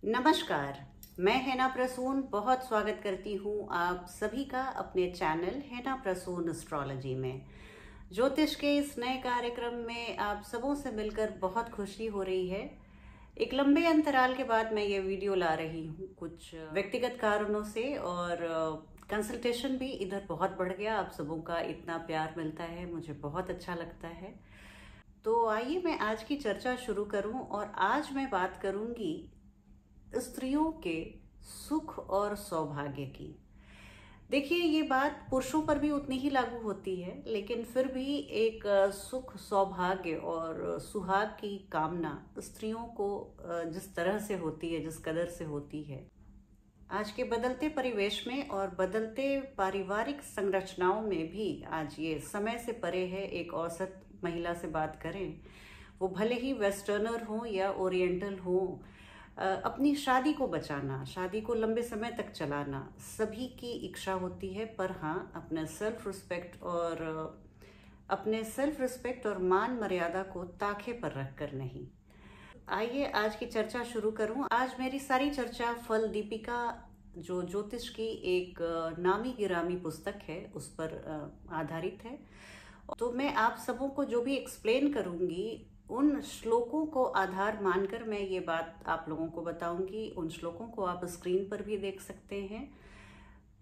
नमस्कार। मैं हैना प्रसून बहुत स्वागत करती हूँ आप सभी का अपने चैनल हैना प्रसून एस्ट्रोलॉजी में। ज्योतिष के इस नए कार्यक्रम में आप सबों से मिलकर बहुत खुशी हो रही है। एक लंबे अंतराल के बाद मैं ये वीडियो ला रही हूँ कुछ व्यक्तिगत कारणों से, और कंसल्टेशन भी इधर बहुत बढ़ गया। आप सबों का इतना प्यार मिलता है, मुझे बहुत अच्छा लगता है। तो आइए मैं आज की चर्चा शुरू करूं, और आज मैं बात करूंगी स्त्रियों के सुख और सौभाग्य की। देखिए, ये बात पुरुषों पर भी उतनी ही लागू होती है, लेकिन फिर भी एक सुख, सौभाग्य और सुहाग की कामना स्त्रियों को जिस तरह से होती है, जिस कदर से होती है, आज के बदलते परिवेश में और बदलते पारिवारिक संरचनाओं में भी आज ये समय से परे है। एक औसत महिला से बात करें, वो भले ही वेस्टर्नर हो या ओरिएंटल हो, अपनी शादी को बचाना, शादी को लंबे समय तक चलाना सभी की इच्छा होती है। पर हाँ, अपने सेल्फ रिस्पेक्ट और मान मर्यादा को ताखे पर रखकर नहीं। आइए आज की चर्चा शुरू करूं। आज मेरी सारी चर्चा फल दीपिका, जो ज्योतिष की एक नामी गिरामी पुस्तक है, उस पर आधारित है। तो मैं आप सबों को जो भी एक्सप्लेन करूंगी, उन श्लोकों को आधार मानकर मैं ये बात आप लोगों को बताऊंगी। उन श्लोकों को आप स्क्रीन पर भी देख सकते हैं।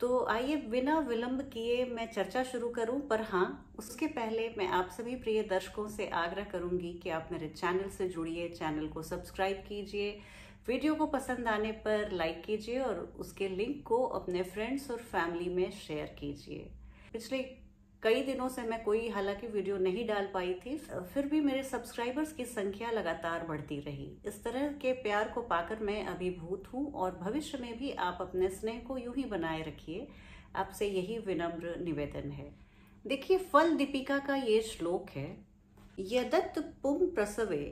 तो आइए बिना विलंब किए मैं चर्चा शुरू करूं। पर हाँ, उसके पहले मैं आप सभी प्रिय दर्शकों से आग्रह करूंगी कि आप मेरे चैनल से जुड़िए, चैनल को सब्सक्राइब कीजिए, वीडियो को पसंद आने पर लाइक कीजिए और उसके लिंक को अपने फ्रेंड्स और फैमिली में शेयर कीजिए। पिछले कई दिनों से मैं कोई हालांकि वीडियो नहीं डाल पाई थी, फिर भी मेरे सब्सक्राइबर्स की संख्या लगातार बढ़ती रही। इस तरह के प्यार को पाकर मैं अभिभूत हूँ, और भविष्य में भी आप अपने स्नेह को यूं ही बनाए रखिए। आपसे यही विनम्र निवेदन है। देखिए, फल दीपिका का ये श्लोक है, यदत् पुं प्रसवे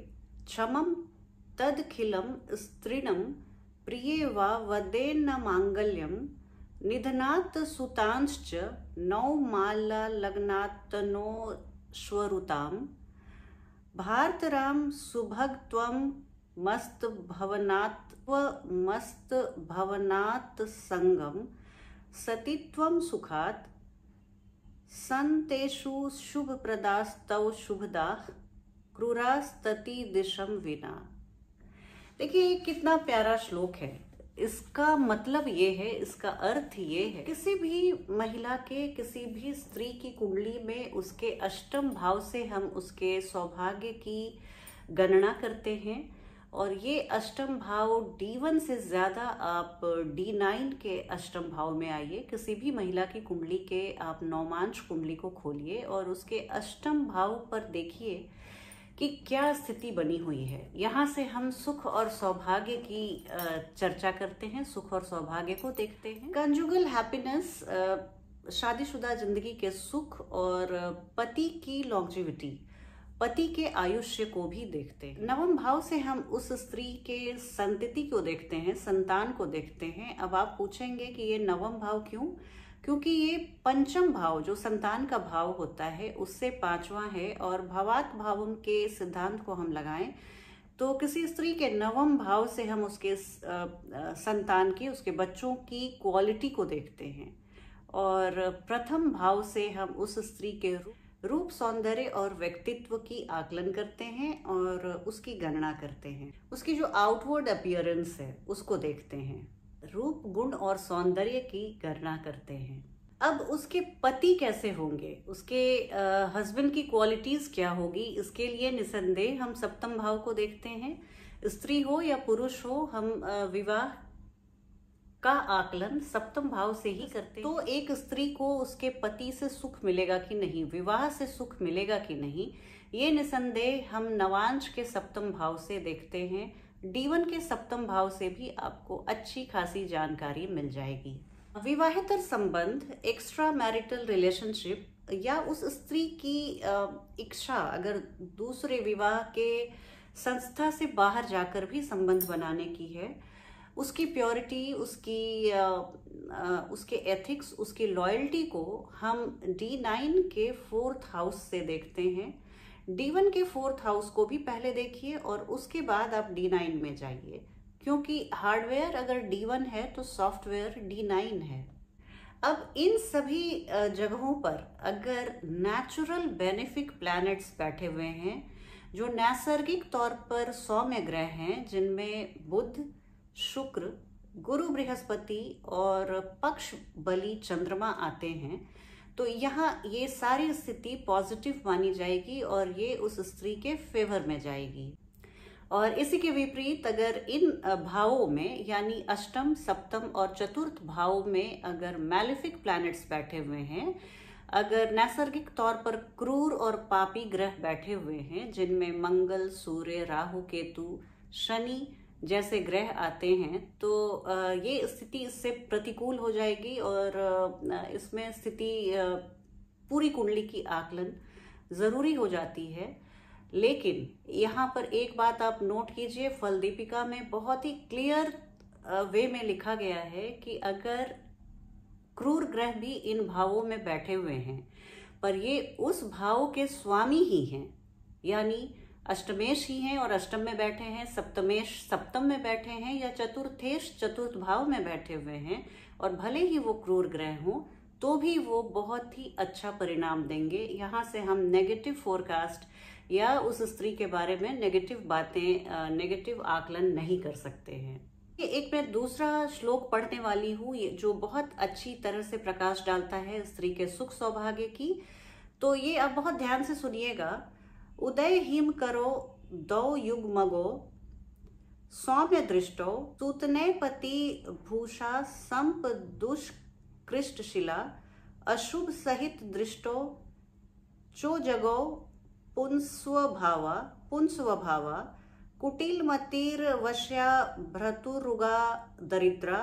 क्षमं तदखिलं स्त्रीणं प्रिये वा वदेन्न मांगल्यम निधनात् सुतांश्च नौ माला लग्नात्तनो स्वरुताम भारतराम सुभगत्वं मस्त भवनात् संगम सतीत्वं सुखात् संतेषु शुभ प्रदास्तव शुभदाः क्रूरास्तति दिशम विना। देखिए, ये कितना प्यारा श्लोक है। इसका मतलब ये है, इसका अर्थ ये है, किसी भी महिला के, किसी भी स्त्री की कुंडली में उसके अष्टम भाव से हम उसके सौभाग्य की गणना करते हैं। और ये अष्टम भाव D1 से ज्यादा आप D9 के अष्टम भाव में आइए। किसी भी महिला की कुंडली के आप नौमांश कुंडली को खोलिए और उसके अष्टम भाव पर देखिए कि क्या स्थिति बनी हुई है। यहाँ से हम सुख और सौभाग्य की चर्चा करते हैं, सुख और सौभाग्य को देखते हैं। कंजुगल हैप्पीनेस, शादीशुदा जिंदगी के सुख, और पति की लॉन्जेविटी, पति के आयुष्य को भी देखते हैं। नवम भाव से हम उस स्त्री के संतति को देखते हैं, संतान को देखते हैं। अब आप पूछेंगे कि ये नवम भाव क्यों? क्योंकि ये पंचम भाव जो संतान का भाव होता है उससे पांचवा है, और भवात भावम के सिद्धांत को हम लगाएं तो किसी स्त्री के नवम भाव से हम उसके संतान की, उसके बच्चों की क्वालिटी को देखते हैं, और प्रथम भाव से हम उस स्त्री के रूप, सौंदर्य और व्यक्तित्व की आकलन करते हैं और उसकी गणना करते हैं। उसकी जो आउटवर्ड अपीयरेंस है उसको देखते हैं, रूप, गुण और सौंदर्य की गणना करते हैं। अब उसके पति कैसे होंगे, उसके हस्बैंड की क्वालिटीज क्या होगी, इसके लिए निसंदेह हम सप्तम भाव को देखते हैं। स्त्री हो या पुरुष हो, हम विवाह का आकलन सप्तम भाव से ही करते हैं। तो एक स्त्री को उसके पति से सुख मिलेगा कि नहीं, विवाह से सुख मिलेगा कि नहीं, ये निसंदेह हम नवांश के सप्तम भाव से देखते हैं। D1 के सप्तम भाव से भी आपको अच्छी खासी जानकारी मिल जाएगी। विवाहेतर संबंध, एक्स्ट्रा मैरिटल रिलेशनशिप, या उस स्त्री की इच्छा अगर दूसरे विवाह के संस्था से बाहर जाकर भी संबंध बनाने की है, उसकी प्योरिटी, उसके एथिक्स, उसकी लॉयल्टी को हम D9 के 4th हाउस से देखते हैं। D1 के 4th हाउस को भी पहले देखिए और उसके बाद आप D9 में जाइए, क्योंकि हार्डवेयर अगर D1 है तो सॉफ्टवेयर D9 है। अब इन सभी जगहों पर अगर नेचुरल बेनिफिक प्लैनेट्स बैठे हुए हैं, जो नैसर्गिक तौर पर सौम्य ग्रह हैं, जिनमें बुध, शुक्र, गुरु बृहस्पति और पक्ष बली चंद्रमा आते हैं, तो यहाँ ये सारी स्थिति पॉजिटिव मानी जाएगी और ये उस स्त्री के फेवर में जाएगी। और इसी के विपरीत अगर इन भावों में यानी अष्टम, सप्तम और चतुर्थ भाव में अगर मैलिफिक प्लैनेट्स बैठे हुए हैं, अगर नैसर्गिक तौर पर क्रूर और पापी ग्रह बैठे हुए हैं, जिनमें मंगल, सूर्य, राहु, केतु, शनि जैसे ग्रह आते हैं, तो ये स्थिति इससे प्रतिकूल हो जाएगी और इसमें स्थिति पूरी कुंडली की आकलन जरूरी हो जाती है। लेकिन यहाँ पर एक बात आप नोट कीजिए, फल दीपिका में बहुत ही क्लियर वे में लिखा गया है कि अगर क्रूर ग्रह भी इन भावों में बैठे हुए हैं, पर ये उस भाव के स्वामी ही हैं, यानी अष्टमेश ही हैं और अष्टम में बैठे हैं, सप्तमेश सप्तम में बैठे हैं, या चतुर्थेश चतुर्थ भाव में बैठे हुए हैं, और भले ही वो क्रूर ग्रह हों तो भी वो बहुत ही अच्छा परिणाम देंगे। यहाँ से हम नेगेटिव फोरकास्ट या उस स्त्री के बारे में नेगेटिव बातें, नेगेटिव आकलन नहीं कर सकते हैं। एक मैं दूसरा श्लोक पढ़ने वाली हूँ जो बहुत अच्छी तरह से प्रकाश डालता है स्त्री के सुख सौभाग्य की। तो ये आप बहुत ध्यान से सुनिएगा। उदय हिम करो दौ युग मगो सौम्य दृष्टो सूतने पति भूषा संप दुष्कृष्ट शिला अशुभ सहित दृष्टो चो जगो पुंस्वभावा कुटिल मतिर वश्या भ्रतुरुगा दरिद्रा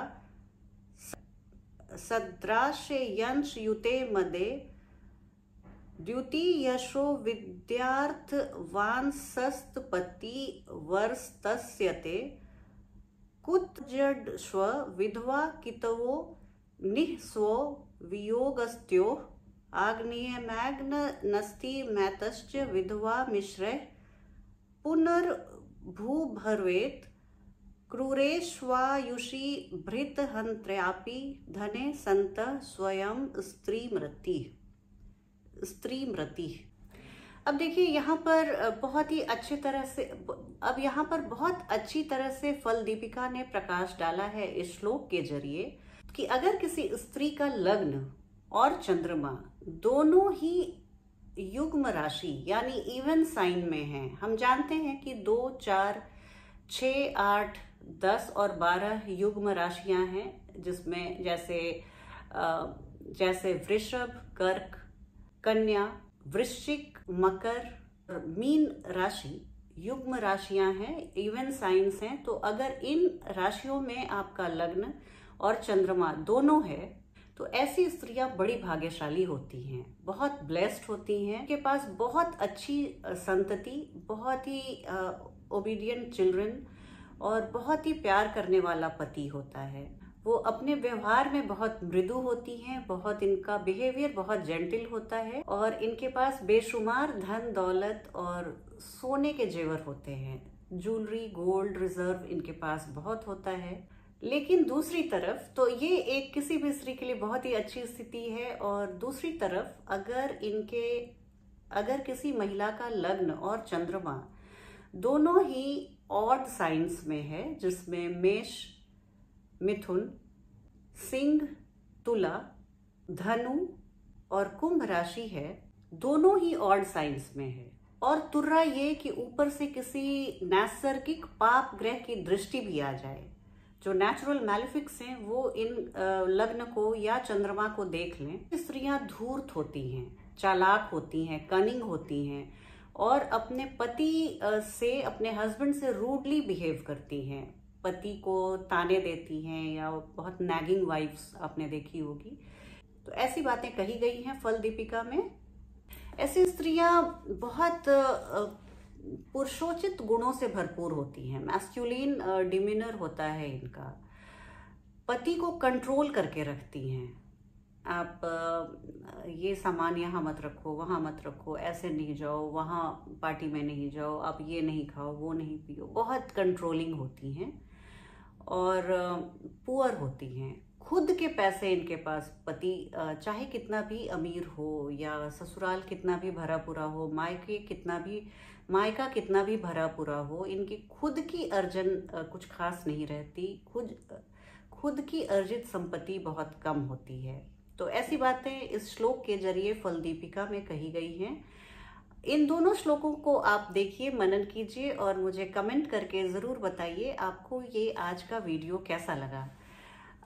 सद्राशे यंश युते मदे द्युति यशो विद्यार्थ वांसस्तपति वर्स्तस्यते कुतजड्स्व विधवा कितवो निःस्वो वियोगस्त्यो आग्नेयमैग्न नस्ति मैतश्च विधवा मिश्रे पुनर्भूभर्वेत् क्रूरेष्वायुषी भृतहन्त्र्यापि धने संत स्वयं स्त्रीमृति। अब देखिए यहाँ पर बहुत ही अच्छी तरह से, अब यहाँ पर बहुत अच्छी तरह से फल दीपिका ने प्रकाश डाला है इस श्लोक के जरिए कि अगर किसी स्त्री का लग्न और चंद्रमा दोनों ही युग्म राशि यानी इवन साइन में हैं, हम जानते हैं कि 2, 4, 6, 8, 10 और 12 युग्म राशियां हैं, जिसमें जैसे वृषभ, कर्क, कन्या, वृश्चिक, मकर, मीन राशि युग्म राशियां हैं, इवन साइंस हैं। तो अगर इन राशियों में आपका लग्न और चंद्रमा दोनों है तो ऐसी स्त्रियां बड़ी भाग्यशाली होती हैं, बहुत ब्लेस्ड होती हैं, उनके पास बहुत अच्छी संतति, बहुत ही ओबीडियंट चिल्ड्रन और बहुत ही प्यार करने वाला पति होता है। वो अपने व्यवहार में बहुत मृदु होती हैं, बहुत इनका बिहेवियर बहुत जेंटल होता है और इनके पास बेशुमार धन दौलत और सोने के जेवर होते हैं, ज्वेलरी, गोल्ड रिजर्व इनके पास बहुत होता है। लेकिन दूसरी तरफ तो ये एक किसी भी स्त्री के लिए बहुत ही अच्छी स्थिति है, और दूसरी तरफ अगर किसी महिला का लग्न और चंद्रमा दोनों ही ऑड साइंस में है, जिसमें मेष, मिथुन, सिंह, तुला, धनु और कुंभ राशि है, दोनों ही ऑड साइंस में है। और तुर्रा ये कि ऊपर से किसी नैसर्गिक पाप ग्रह की दृष्टि भी आ जाए, जो नेचुरल मैलिफिक्स हैं वो इन लग्न को या चंद्रमा को देख लें। स्त्रियां धूर्त होती हैं, चालाक होती हैं, कनिंग होती हैं और अपने पति से, अपने हस्बैंड से रूडली बिहेव करती हैं, पति को ताने देती हैं या बहुत नैगिंग वाइफ्स आपने देखी होगी। तो ऐसी बातें कही गई हैं फल दीपिका में। ऐसी स्त्रियां बहुत पुरुषोचित गुणों से भरपूर होती हैं, मैस्कुलिन डिमीनर होता है इनका, पति को कंट्रोल करके रखती हैं। आप ये सामान यहाँ मत रखो, वहाँ मत रखो, ऐसे नहीं जाओ, वहाँ पार्टी में नहीं जाओ, आप ये नहीं खाओ, वो नहीं पियो, बहुत कंट्रोलिंग होती हैं। और पुअर होती हैं। खुद के पैसे इनके पास, पति चाहे कितना भी अमीर हो या ससुराल कितना भी भरा पूरा हो, मायका कितना भी भरा पूरा हो, इनकी खुद की अर्जन कुछ खास नहीं रहती। खुद की अर्जित संपत्ति बहुत कम होती है। तो ऐसी बातें इस श्लोक के जरिए फलदीपिका में कही गई हैं। इन दोनों श्लोकों को आप देखिए, मनन कीजिए और मुझे कमेंट करके ज़रूर बताइए आपको ये आज का वीडियो कैसा लगा।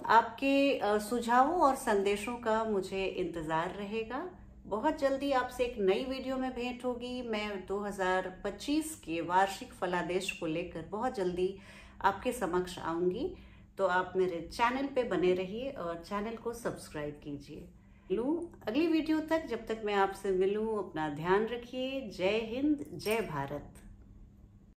आपके सुझावों और संदेशों का मुझे इंतज़ार रहेगा। बहुत जल्दी आपसे एक नई वीडियो में भेंट होगी। मैं 2025 के वार्षिक फलादेश को लेकर बहुत जल्दी आपके समक्ष आऊँगी। तो आप मेरे चैनल पे बने रहिए और चैनल को सब्सक्राइब कीजिए। मिलूं अगली वीडियो तक, जब तक मैं आपसे मिलूं अपना ध्यान रखिए। जय हिंद, जय भारत।